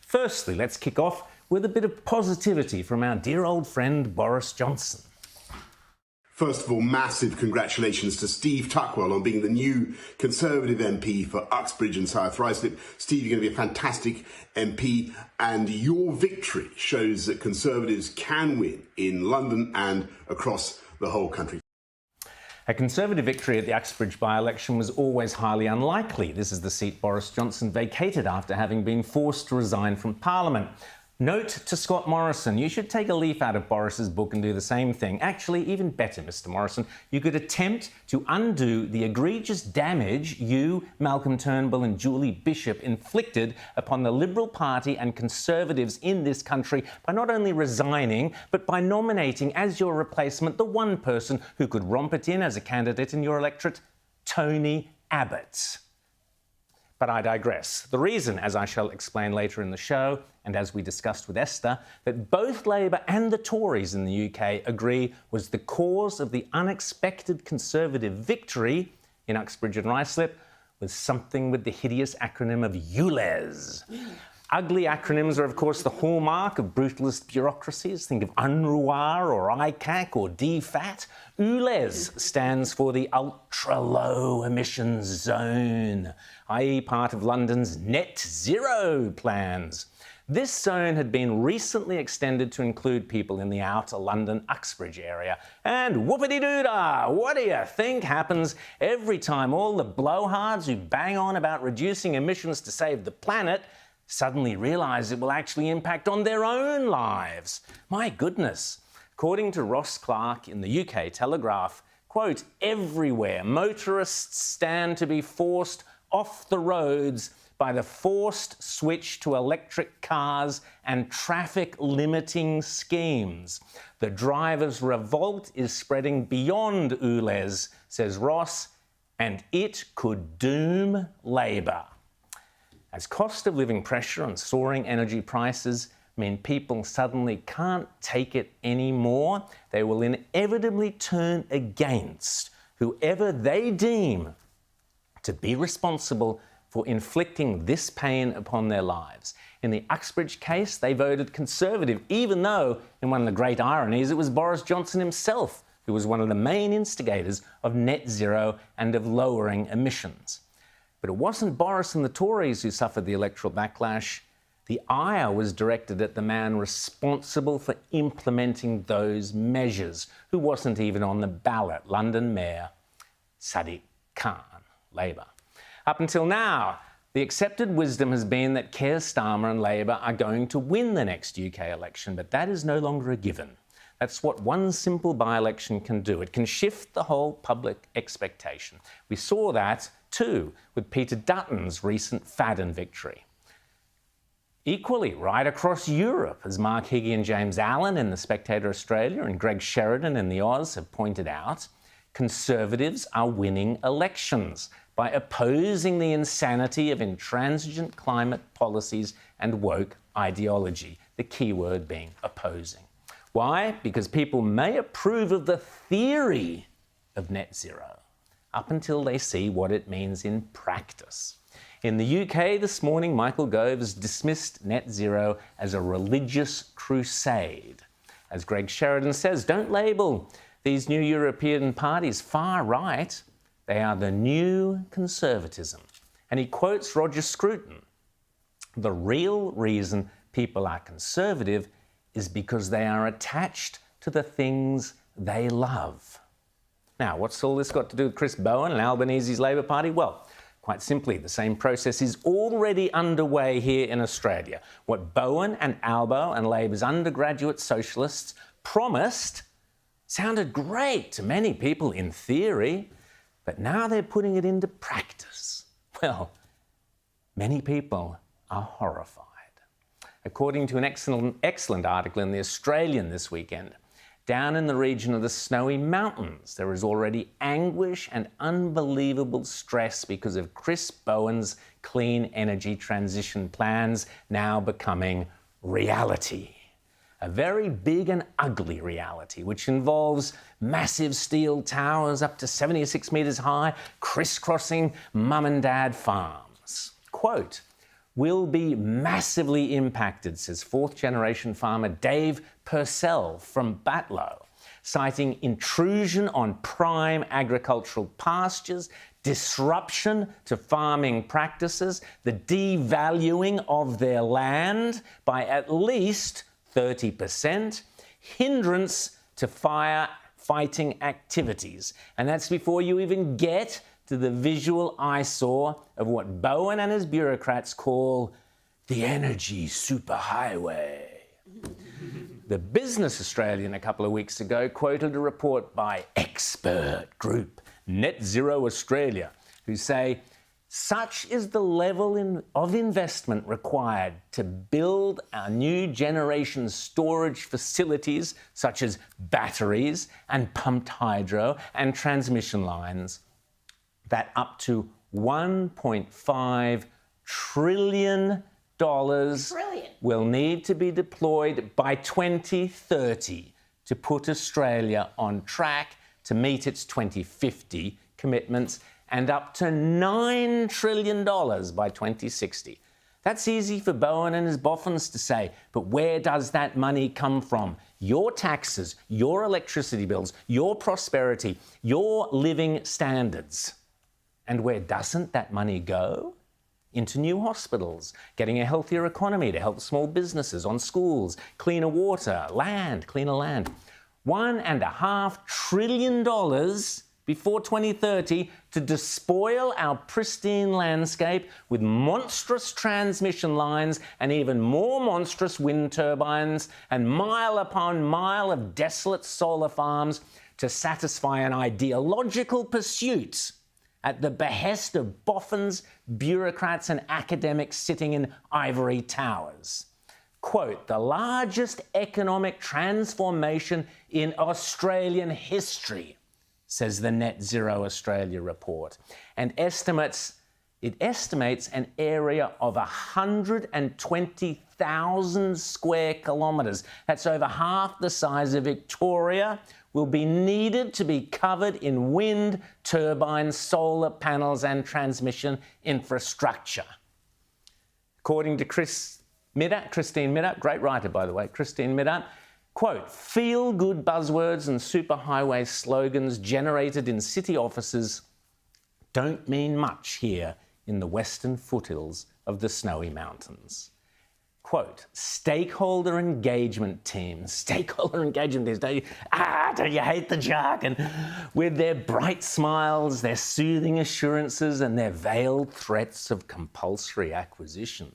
Firstly, let's kick off with a bit of positivity from our dear old friend Boris Johnson. First of all, massive congratulations to Steve Tuckwell on being the new Conservative MP for Uxbridge and South Ruislip. Steve, you're going to be a fantastic MP, and your victory shows that Conservatives can win in London and across the whole country. A Conservative victory at the Uxbridge by-election was always highly unlikely. This is the seat Boris Johnson vacated after having been forced to resign from Parliament. Note to Scott Morrison, you should take a leaf out of Boris's book and do the same thing. Actually, even better, Mr Morrison, you could attempt to undo the egregious damage you, Malcolm Turnbull and Julie Bishop inflicted upon the Liberal Party and Conservatives in this country by not only resigning, but by nominating as your replacement the one person who could romp it in as a candidate in your electorate, Tony Abbott. But I digress. The reason, as I shall explain later in the show, and as we discussed with Esther, that both Labour and the Tories in the UK agree was the cause of the unexpected Conservative victory in Uxbridge and Ruislip was something with the hideous acronym of ULEZ. Ugly acronyms are, of course, the hallmark of brutalist bureaucracies. Think of UNRWA or ICAC or DFAT. ULEZ stands for the Ultra-Low Emissions Zone, i.e. part of London's net zero plans. This zone had been recently extended to include people in the outer London Uxbridge area. And whoopity-doo-dah! What do you think happens every time all the blowhards who bang on about reducing emissions to save the planet suddenly realise it will actually impact on their own lives? My goodness. According to Ross Clark in the UK Telegraph, quote, everywhere motorists stand to be forced off the roads by the forced switch to electric cars and traffic limiting schemes. The drivers' revolt is spreading beyond ULEZ, says Ross, and it could doom Labour. As cost of living pressure and soaring energy prices mean people suddenly can't take it anymore, they will inevitably turn against whoever they deem to be responsible for inflicting this pain upon their lives. In the Uxbridge case, they voted Conservative, even though, in one of the great ironies, it was Boris Johnson himself who was one of the main instigators of net zero and of lowering emissions. But it wasn't Boris and the Tories who suffered the electoral backlash. The ire was directed at the man responsible for implementing those measures, who wasn't even on the ballot, London Mayor Sadiq Khan, Labour. Up until now, the accepted wisdom has been that Keir Starmer and Labour are going to win the next UK election, but that is no longer a given. That's what one simple by-election can do. It can shift the whole public expectation. We saw that, too, with Peter Dutton's recent Fadden victory. Equally, right across Europe, as Mark Higgie and James Allen in The Spectator Australia and Greg Sheridan in the Oz have pointed out, Conservatives are winning elections by opposing the insanity of intransigent climate policies and woke ideology, the key word being opposing. Why? Because people may approve of the theory of net zero up until they see what it means in practice. In the UK this morning, Michael Gove has dismissed net zero as a religious crusade. As Greg Sheridan says, don't label these new European parties far right. They are the new conservatism. And he quotes Roger Scruton. The real reason people are conservative is because they are attached to the things they love. Now, what's all this got to do with Chris Bowen and Albanese's Labor Party? Well, quite simply, the same process is already underway here in Australia. What Bowen and Albo and Labor's undergraduate socialists promised sounded great to many people in theory, but now they're putting it into practice. Well, many people are horrified. According to an excellent article in The Australian this weekend, down in the region of the Snowy Mountains, there is already anguish and unbelievable stress because of Chris Bowen's clean energy transition plans now becoming reality. A very big and ugly reality, which involves massive steel towers up to 76 metres high, crisscrossing mum and dad farms. Quote, will be massively impacted, says fourth-generation farmer Dave Purcell from Batlow, citing intrusion on prime agricultural pastures, disruption to farming practices, the devaluing of their land by at least 30%, hindrance to firefighting activities. And that's before you even get to the visual eyesore of what Bowen and his bureaucrats call the energy superhighway. The Business Australian a couple of weeks ago quoted a report by expert group Net Zero Australia, who say, such is the level of investment required to build our new generation storage facilities, such as batteries and pumped hydro and transmission lines, that up to $1.5 trillion will need to be deployed by 2030 to put Australia on track to meet its 2050 commitments, and up to $9 trillion by 2060. That's easy for Bowen and his boffins to say, but where does that money come from? Your taxes, your electricity bills, your prosperity, your living standards. And where doesn't that money go? Into new hospitals, getting a healthier economy to help small businesses, on schools, cleaner water, land, cleaner land. $1.5 trillion before 2030 to despoil our pristine landscape with monstrous transmission lines and even more monstrous wind turbines and mile upon mile of desolate solar farms to satisfy an ideological pursuit at the behest of boffins, bureaucrats and academics sitting in ivory towers. Quote, the largest economic transformation in Australian history, says the Net Zero Australia report, and it estimates an area of 120,000 square kilometres, that's over half the size of Victoria, will be needed to be covered in wind, turbines, solar panels and transmission infrastructure. According to Christine Middup, great writer by the way, Christine Middup, quote, feel-good buzzwords and superhighway slogans generated in city offices don't mean much here in the western foothills of the Snowy Mountains. Quote, stakeholder engagement teams, don't you hate the jargon? With their bright smiles, their soothing assurances and their veiled threats of compulsory acquisition.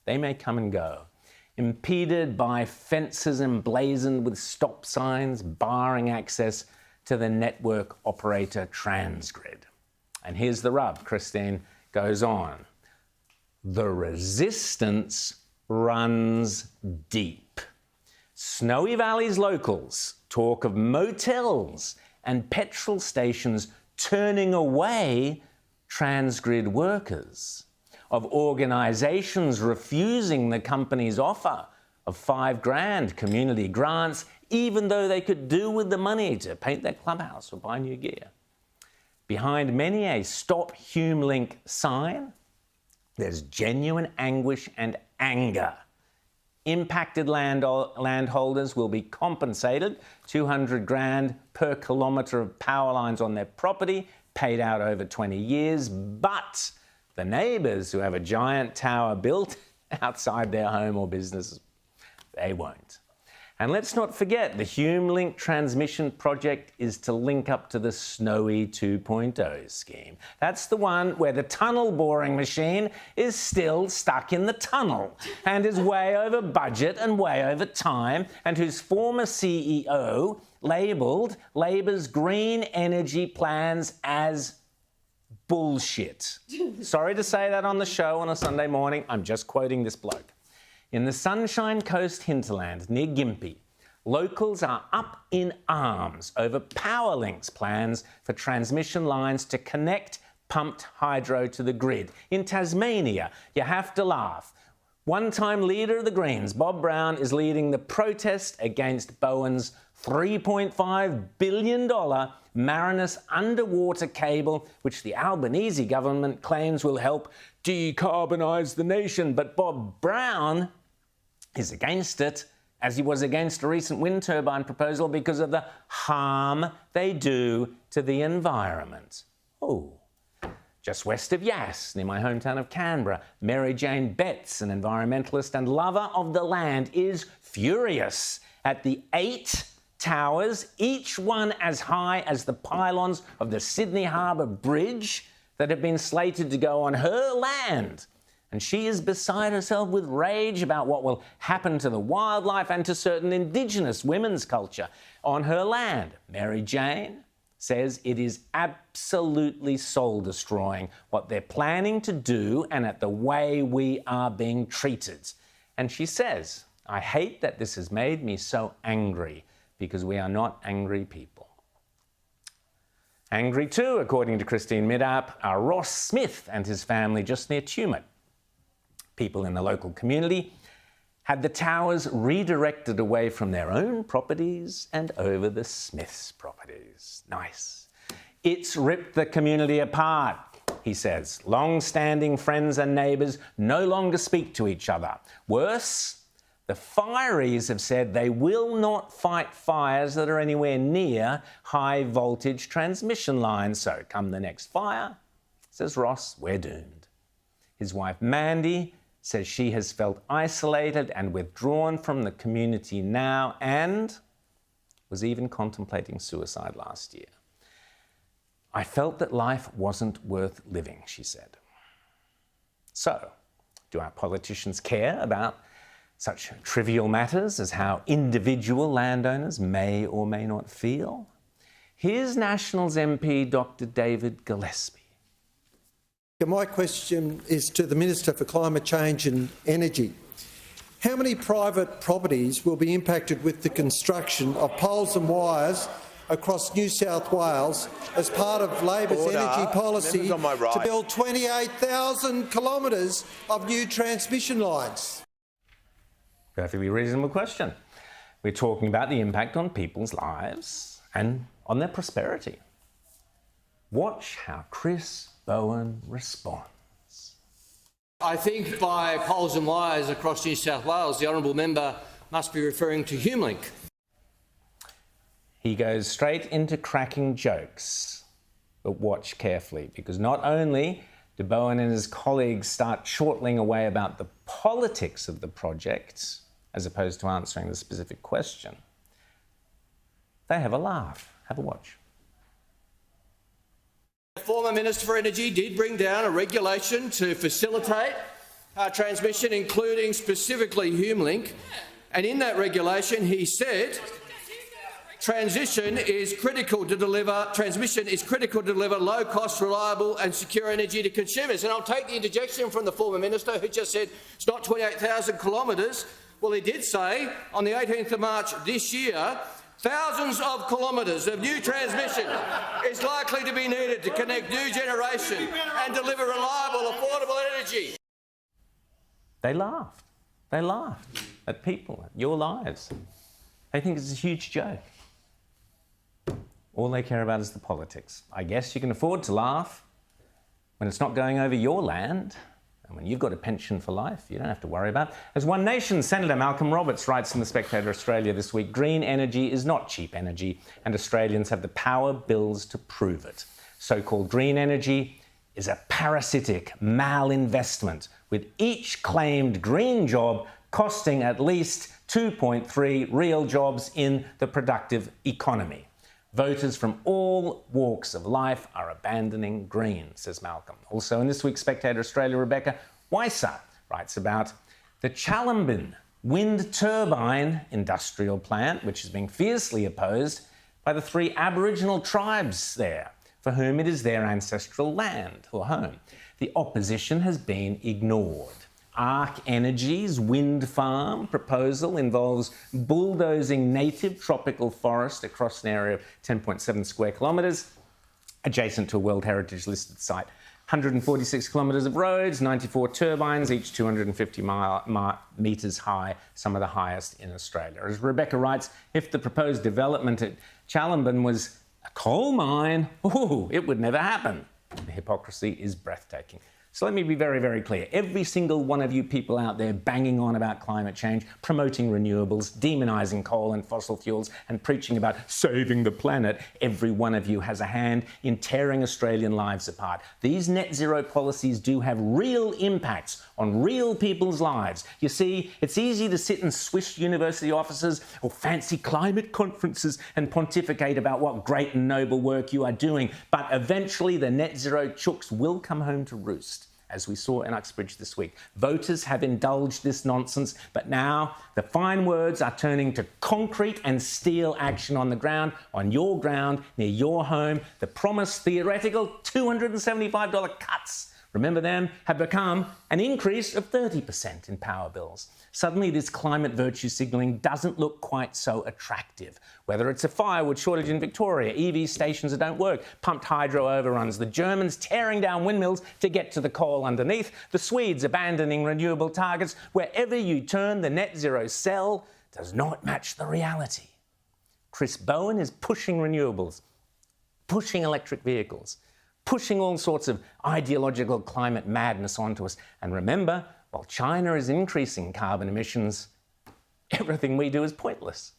They may come and go, impeded by fences emblazoned with stop signs barring access to the network operator Transgrid. And here's the rub, Christine goes on. The resistance runs deep. Snowy Valley's locals talk of motels and petrol stations turning away Transgrid workers, of organisations refusing the company's offer of $5,000 community grants, even though they could do with the money to paint their clubhouse or buy new gear. Behind many a Stop HumeLink sign, there's genuine anguish and anger. Impacted landholders will be compensated $200,000 per kilometre of power lines on their property, paid out over 20 years, but the neighbours who have a giant tower built outside their home or business, they won't. And let's not forget, the HumeLink transmission project is to link up to the Snowy 2.0 scheme. That's the one where the tunnel boring machine is still stuck in the tunnel and is way over budget and way over time, and whose former CEO labelled Labor's green energy plans as bullshit. Sorry to say that on the show on a Sunday morning. I'm just quoting this bloke. In the Sunshine Coast hinterland near Gympie, locals are up in arms over Powerlink's plans for transmission lines to connect pumped hydro to the grid. In Tasmania, you have to laugh. One-time leader of the Greens, Bob Brown, is leading the protest against Bowen's $3.5 billion Marinus underwater cable, which the Albanese government claims will help decarbonise the nation. But Bob Brown is against it, as he was against a recent wind turbine proposal because of the harm they do to the environment. Oh. Just west of Yass, near my hometown of Canberra, Mary Jane Betts, an environmentalist and lover of the land, is furious at the 8 towers, each one as high as the pylons of the Sydney Harbour Bridge, that have been slated to go on her land. And she is beside herself with rage about what will happen to the wildlife and to certain Indigenous women's culture on her land. Mary Jane says it is absolutely soul-destroying what they're planning to do and at the way we are being treated. And she says, I hate that this has made me so angry because we are not angry people. Angry too, according to Christine Middap, are Ross Smith and his family just near Tumut. People in the local community had the towers redirected away from their own properties and over the Smiths' properties. Nice. It's ripped the community apart, he says. Long-standing friends and neighbours no longer speak to each other. Worse, the fireys have said they will not fight fires that are anywhere near high-voltage transmission lines. So come the next fire, says Ross, we're doomed. His wife Mandy says she has felt isolated and withdrawn from the community now and was even contemplating suicide last year. I felt that life wasn't worth living, she said. So, do our politicians care about such trivial matters as how individual landowners may or may not feel? Here's Nationals MP Dr. David Gillespie. My question is to the Minister for Climate Change and Energy. How many private properties will be impacted with the construction of poles and wires across New South Wales as part of Labor's energy policy to build 28,000 kilometres of new transmission lines? Perfectly reasonable question. We're talking about the impact on people's lives and on their prosperity. Watch how Chris Bowen responds. I think by poles and wires across New South Wales, the honourable member must be referring to HumeLink. He goes straight into cracking jokes, but watch carefully, because not only do Bowen and his colleagues start chortling away about the politics of the project, as opposed to answering the specific question, they have a laugh. Have a watch. The former Minister for Energy did bring down a regulation to facilitate transmission, including specifically HumeLink. And in that regulation, he said transmission is critical to deliver low-cost, reliable and secure energy to consumers. And I'll take the interjection from the former minister who just said it's not 28,000 kilometres. Well, he did say on the 18th of March this year, thousands of kilometres of new transmission is likely to be needed to connect new generation and deliver reliable, affordable energy. They laughed. They laughed at people, at your lives. They think it's a huge joke. All they care about is the politics. I guess you can afford to laugh when it's not going over your land. And when you've got a pension for life, you don't have to worry about it. As One Nation Senator Malcolm Roberts writes in The Spectator Australia this week, green energy is not cheap energy, and Australians have the power bills to prove it. So-called green energy is a parasitic malinvestment, with each claimed green job costing at least 2.3 real jobs in the productive economy. Voters from all walks of life are abandoning green, says Malcolm. Also in this week's Spectator Australia, Rebecca Weiser writes about the Chalambin wind turbine industrial plant, which is being fiercely opposed by the 3 Aboriginal tribes there, for whom it is their ancestral land or home. The opposition has been ignored. Arc Energy's wind farm proposal involves bulldozing native tropical forest across an area of 10.7 square kilometres, adjacent to a World Heritage listed site, 146 kilometres of roads, 94 turbines, each 250 metres high, some of the highest in Australia. As Rebecca writes, if the proposed development at Challenburn was a coal mine, it would never happen. The hypocrisy is breathtaking. So let me be very, very clear. Every single one of you people out there banging on about climate change, promoting renewables, demonising coal and fossil fuels, and preaching about saving the planet, every one of you has a hand in tearing Australian lives apart. These net zero policies do have real impacts on real people's lives. You see, it's easy to sit and swish university offices or fancy climate conferences and pontificate about what great and noble work you are doing, but eventually the net zero chooks will come home to roost, as we saw in Uxbridge this week. Voters have indulged this nonsense, but now the fine words are turning to concrete and steel action on the ground, on your ground, near your home. The promised theoretical $275 cuts, remember them, have become an increase of 30% in power bills. Suddenly this climate virtue signalling doesn't look quite so attractive. Whether it's a firewood shortage in Victoria, EV stations that don't work, pumped hydro overruns, the Germans tearing down windmills to get to the coal underneath, the Swedes abandoning renewable targets, wherever you turn, the net zero sell does not match the reality. Chris Bowen is pushing renewables, pushing electric vehicles, pushing all sorts of ideological climate madness onto us. And remember, while China is increasing carbon emissions, everything we do is pointless,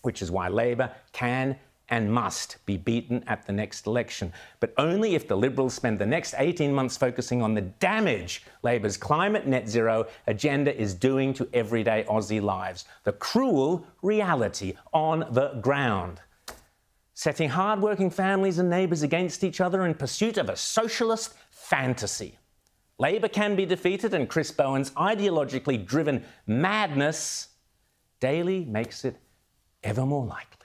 which is why Labor can and must be beaten at the next election, but only if the Liberals spend the next 18 months focusing on the damage Labor's climate net zero agenda is doing to everyday Aussie lives, the cruel reality on the ground. Setting hard-working families and neighbours against each other in pursuit of a socialist fantasy. Labor can be defeated, and Chris Bowen's ideologically driven madness daily makes it ever more likely.